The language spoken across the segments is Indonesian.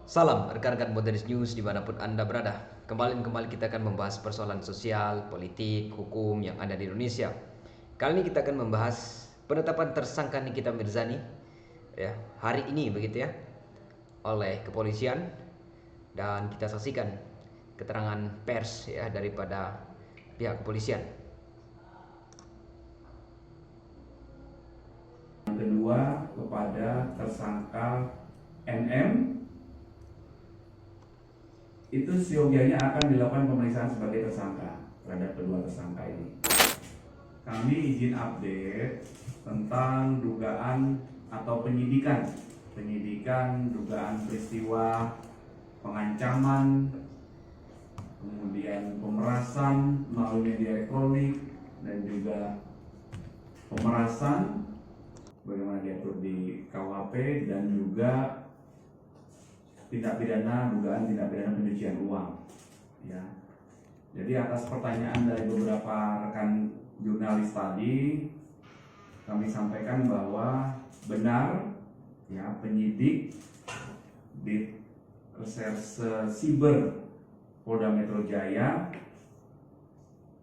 Salam rekan-rekan Modernis News dimanapun Anda berada. Kembali kita akan membahas persoalan sosial, politik, hukum yang ada di Indonesia. Kali ini kita akan membahas penetapan tersangka Nikita Mirzani ya, hari ini begitu ya, oleh kepolisian, dan kita saksikan keterangan pers ya daripada pihak kepolisian. Yang kedua kepada tersangka NM, itu seyogianya akan dilakukan pemeriksaan sebagai tersangka terhadap kedua tersangka ini. Kami izin update tentang dugaan atau penyidikan dugaan peristiwa pengancaman, kemudian pemerasan melalui media elektronik, dan juga pemerasan bagaimana diatur di KUHP, dan juga dugaan tindak pidana pencucian uang ya. Jadi atas pertanyaan dari beberapa rekan jurnalis tadi, kami sampaikan bahwa benar ya, penyidik di Reserse Siber Polda Metro Jaya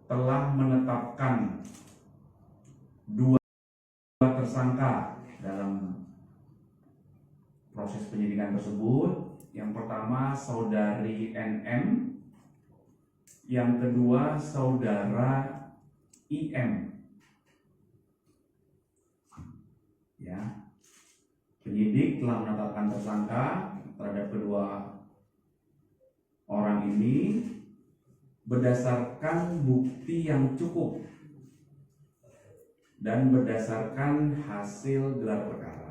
telah menetapkan dua tersangka dalam proses penyidikan tersebut. Yang pertama saudari NM, yang kedua saudara IM. Ya, penyidik telah menetapkan tersangka terhadap kedua orang ini berdasarkan bukti yang cukup dan berdasarkan hasil gelar perkara.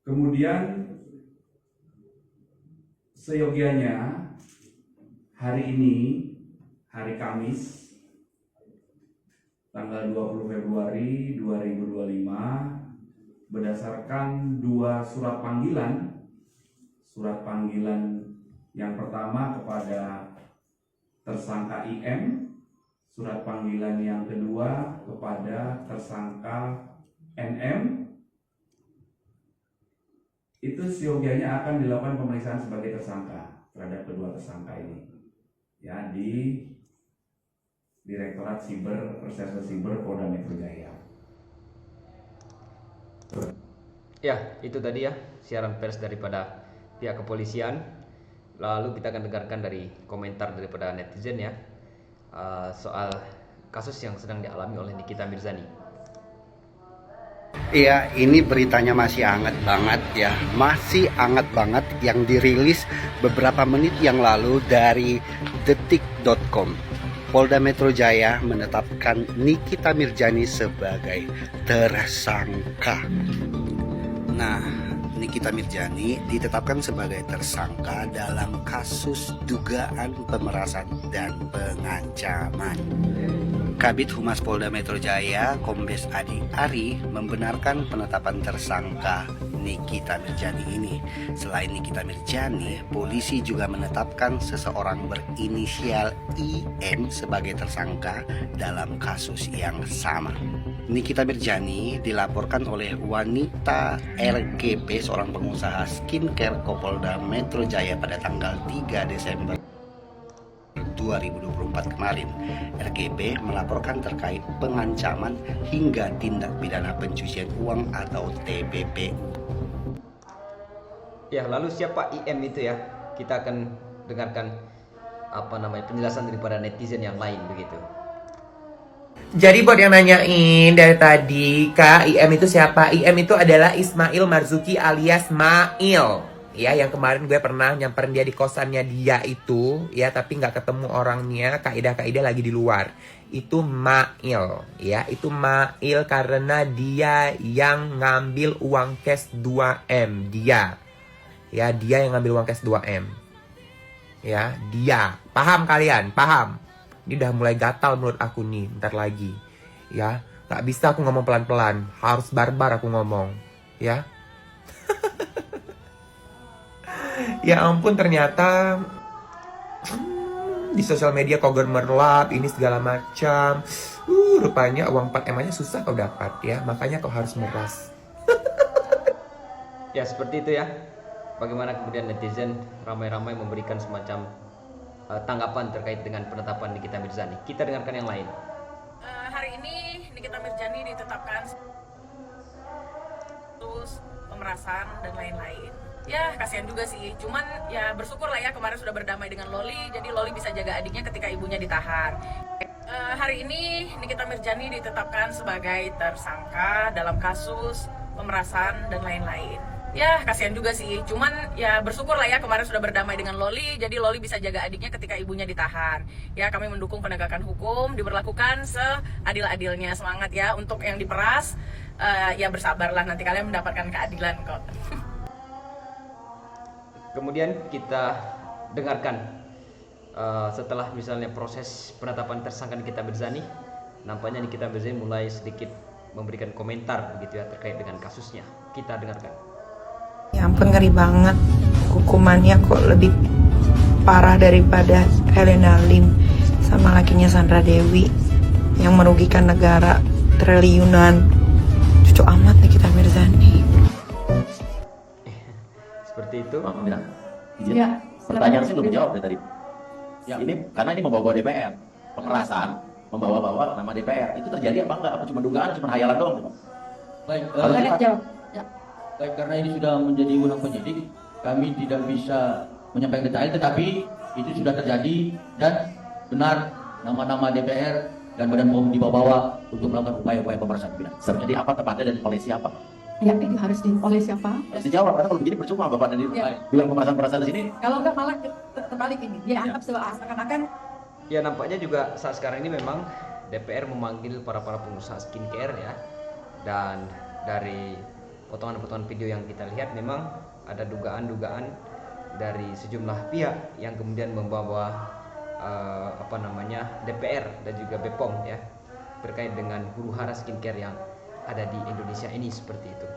Kemudian seyogianya hari ini, hari Kamis, tanggal 20 Februari 2025, berdasarkan dua surat panggilan. Surat panggilan yang pertama kepada tersangka IM, surat panggilan yang kedua kepada tersangka NM, itu seyogianya akan dilakukan pemeriksaan sebagai tersangka terhadap kedua tersangka ini ya, di Direktorat Reserse Siber Polda Metro Jaya. Ya, itu tadi ya siaran pers daripada pihak kepolisian. Lalu kita akan dengarkan dari komentar daripada netizen ya, soal kasus yang sedang dialami oleh Nikita Mirzani. Iya, ini beritanya masih hangat banget ya. Masih hangat banget yang dirilis beberapa menit yang lalu dari detik.com. Polda Metro Jaya menetapkan Nikita Mirzani sebagai tersangka. Nah, Nikita Mirzani ditetapkan sebagai tersangka dalam kasus dugaan pemerasan dan pengancaman. Kabid Humas Polda Metro Jaya, Kombes Adi Ari, membenarkan penetapan tersangka Nikita Mirzani ini. Selain Nikita Mirzani, polisi juga menetapkan seseorang berinisial IM sebagai tersangka dalam kasus yang sama. Nikita Mirzani dilaporkan oleh wanita RGP, seorang pengusaha skincare Polda Metro Jaya pada tanggal 3 Desember 2024 kemarin. RGP melaporkan terkait pengancaman hingga tindak pidana pencucian uang atau TPPU. Ya, lalu siapa IM itu ya? Kita akan dengarkan penjelasan daripada netizen yang lain begitu. Jadi buat yang nanyain dari tadi, Kak, IM itu siapa? IM itu adalah Ismail Marzuki alias Mail. Ya, yang kemarin gue pernah nyamperin dia di kosannya dia itu, ya, tapi nggak ketemu orangnya, kaidah-kaidah lagi di luar. Itu Mail, ya, itu Mail karena dia yang ngambil uang cash 2M, dia. Ya, dia yang ngambil uang cash 2M. Ya, dia. Paham kalian? Paham? Ini udah mulai gatal menurut aku nih, bentar lagi. Ya, nggak bisa aku ngomong pelan-pelan, harus barbar aku ngomong. Ya. Ya ampun, ternyata di sosial media kok gemerlap ini segala macam. Rupanya uang 4M aja susah kau dapat ya, makanya kau harus meras. Ya seperti itu ya. Bagaimana kemudian netizen ramai-ramai memberikan semacam tanggapan terkait dengan penetapan Nikita Mirzani. Kita dengarkan yang lain. Hari ini Nikita Mirzani ditetapkan terus pemerasan dan lain-lain. Ya kasihan juga sih, cuman ya bersyukur lah ya kemarin sudah berdamai dengan Loli, jadi Loli bisa jaga adiknya ketika ibunya ditahan. Hari ini Nikita Mirzani ditetapkan sebagai tersangka dalam kasus pemerasan dan lain-lain. Ya kasihan juga sih, cuman ya bersyukur lah ya kemarin sudah berdamai dengan Loli, jadi Loli bisa jaga adiknya ketika ibunya ditahan. Ya kami mendukung penegakan hukum, diberlakukan seadil-adilnya. Semangat ya untuk yang diperas, ya bersabarlah, nanti kalian mendapatkan keadilan kok. Kemudian kita dengarkan setelah misalnya proses penetapan tersangka Nikita Mirzani, nampaknya Nikita Mirzani mulai sedikit memberikan komentar begitu ya terkait dengan kasusnya. Kita dengarkan. Ya ampun, ngeri banget. Hukumannya kok lebih parah daripada Helena Lim sama lakinya Sandra Dewi yang merugikan negara triliunan. Cucu amat Nikita Mirzani. Seperti itu. Maaf, Mina. Izin. Ya, Pertanyaan sih belum dijawab dari tadi. Ya, ini karena ini membawa DPR, pemerasan, membawa-bawa nama DPR. Itu terjadi apa enggak? Apa cuma dugaan, cuma hayalan doang? Baik, Kalau jawab. baik, karena ini sudah menjadi wewenang penyidik, kami tidak bisa menyampaikan detail, tetapi itu sudah terjadi dan benar nama-nama DPR dan Badan POM dibawa-bawa untuk melakukan upaya-upaya pemerasan. Jadi apa tepatnya dan oleh siapa? Ya, itu harus oleh siapa? Harus dijawab, karena kalau begini percuma Bapak tadi Ya. bilang pemerasan-pemerasan di sini. Kalau enggak malah terbalik ini. Dia anggap seakan-akan Ya nampaknya juga saat sekarang ini memang DPR memanggil para pengusaha skincare ya. Dan dari potongan-potongan video yang kita lihat memang ada dugaan-dugaan dari sejumlah pihak yang kemudian membawa DPR dan juga BPOM ya terkait dengan huru-hara skincare yang ada di Indonesia ini seperti itu.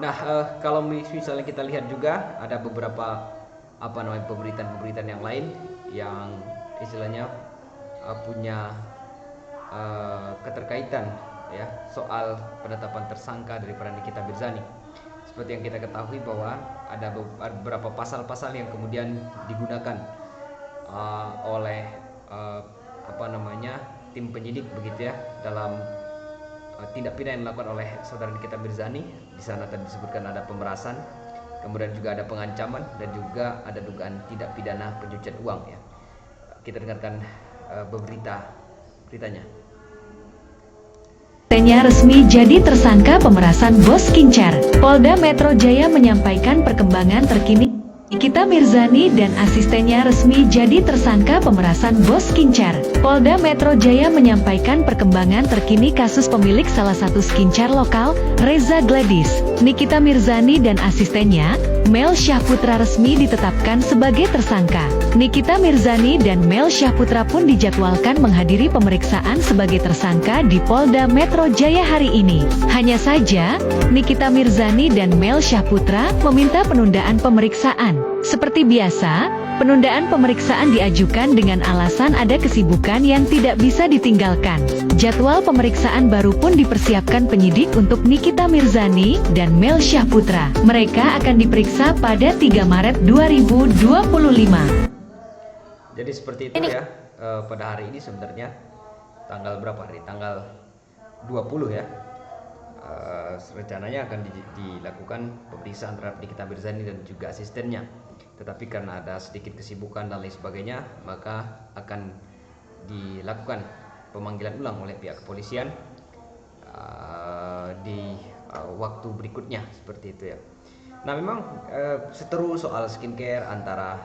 Nah, kalau misalnya kita lihat juga ada beberapa pemberitaan-pemberitaan yang lain yang istilahnya punya keterkaitan ya soal penetapan tersangka daripada Nikita Mirzani. Seperti yang kita ketahui bahwa ada beberapa pasal-pasal yang kemudian digunakan oleh tim penyidik begitu ya dalam tindak pidana yang dilakukan oleh saudara Nikita Mirzani. Di sana tadi disebutkan ada pemerasan, kemudian juga ada pengancaman dan juga ada dugaan tindak pidana pencucian uang ya. Kita dengarkan beritanya. Tenya resmi jadi tersangka pemerasan bos Skincare. Polda Metro Jaya menyampaikan perkembangan terkini. Nikita Mirzani dan asistennya resmi jadi tersangka pemerasan bos Skincare. Polda Metro Jaya menyampaikan perkembangan terkini kasus pemilik salah satu skincare lokal, Reza Gladys. Nikita Mirzani dan asistennya, Mel Syahputra resmi ditetapkan sebagai tersangka. Nikita Mirzani dan Mel Syahputra pun dijadwalkan menghadiri pemeriksaan sebagai tersangka di Polda Metro Jaya hari ini. Hanya saja, Nikita Mirzani dan Mel Syahputra meminta penundaan pemeriksaan. Seperti biasa, penundaan pemeriksaan diajukan dengan alasan ada kesibukan yang tidak bisa ditinggalkan. Jadwal pemeriksaan baru pun dipersiapkan penyidik untuk Nikita Mirzani dan Mel Syahputra. Mereka akan diperiksa pada 3 Maret 2025. Jadi seperti itu ya, pada hari ini sebenarnya tanggal berapa hari? Tanggal 20 ya. Rencananya akan dilakukan pemeriksaan terhadap Nikita Mirzani dan juga asistennya. Tetapi karena ada sedikit kesibukan dan lain sebagainya, maka akan dilakukan pemanggilan ulang oleh pihak kepolisian di waktu berikutnya seperti itu ya. Nah memang seteru soal skincare antara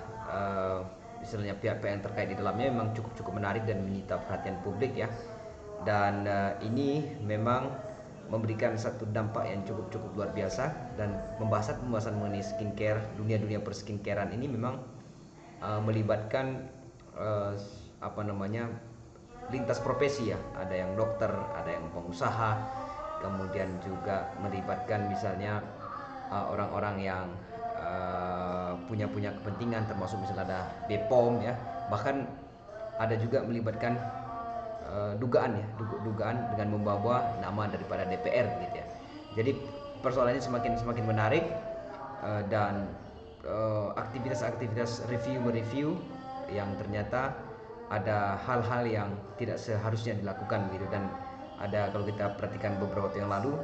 misalnya pihak-pihak yang terkait di dalamnya memang cukup menarik dan menyita perhatian publik ya. Dan ini memang memberikan satu dampak yang cukup luar biasa, dan pembahasan mengenai skincare, dunia perskincarean ini memang melibatkan lintas profesi ya. Ada yang dokter, ada yang pengusaha, kemudian juga melibatkan misalnya orang-orang yang punya kepentingan, termasuk misalnya ada BPOM ya, bahkan ada juga melibatkan dugaan dengan membawa nama daripada DPR gitu ya. Jadi persoalan ini semakin menarik, dan aktivitas mereview yang ternyata ada hal-hal yang tidak seharusnya dilakukan gitu. Dan ada, kalau kita perhatikan beberapa waktu yang lalu,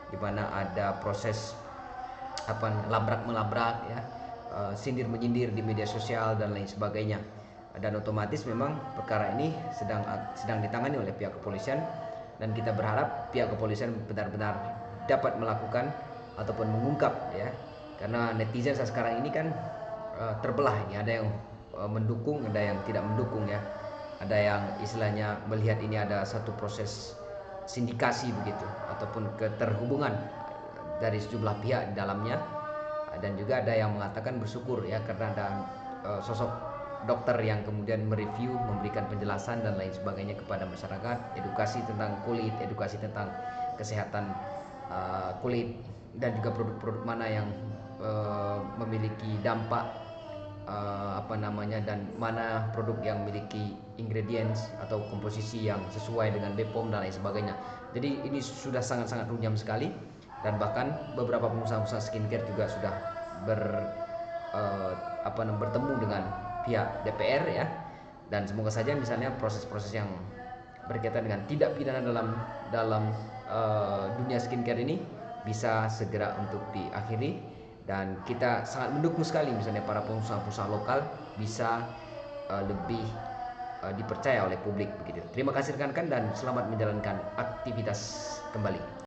di mana ada proses labrak melabrak ya, sindir menyindir di media sosial dan lain sebagainya. Dan otomatis memang perkara ini sedang ditangani oleh pihak kepolisian, dan kita berharap pihak kepolisian benar-benar dapat melakukan ataupun mengungkap ya, karena netizen saat sekarang ini kan terbelah ini, ada yang mendukung, ada yang tidak mendukung ya, ada yang istilahnya melihat ini ada satu proses sindikasi begitu, ataupun keterhubungan dari sejumlah pihak di dalamnya, dan juga ada yang mengatakan bersyukur ya karena ada sosok dokter yang kemudian mereview, memberikan penjelasan dan lain sebagainya kepada masyarakat, edukasi tentang kulit, edukasi tentang kesehatan kulit, dan juga produk-produk mana yang memiliki dampak dan mana produk yang memiliki ingredients atau komposisi yang sesuai dengan BPOM dan lain sebagainya. Jadi ini sudah sangat-sangat runyam sekali, dan bahkan beberapa pengusaha-pengusaha skincare juga sudah bertemu dengan pihak DPR ya, dan semoga saja misalnya proses-proses yang berkaitan dengan tindak pidana dalam dunia skincare ini bisa segera untuk diakhiri, dan kita sangat mendukung sekali misalnya para pengusaha-pengusaha lokal bisa lebih dipercaya oleh publik begitu. Terima kasih rekan-rekan dan selamat menjalankan aktivitas kembali.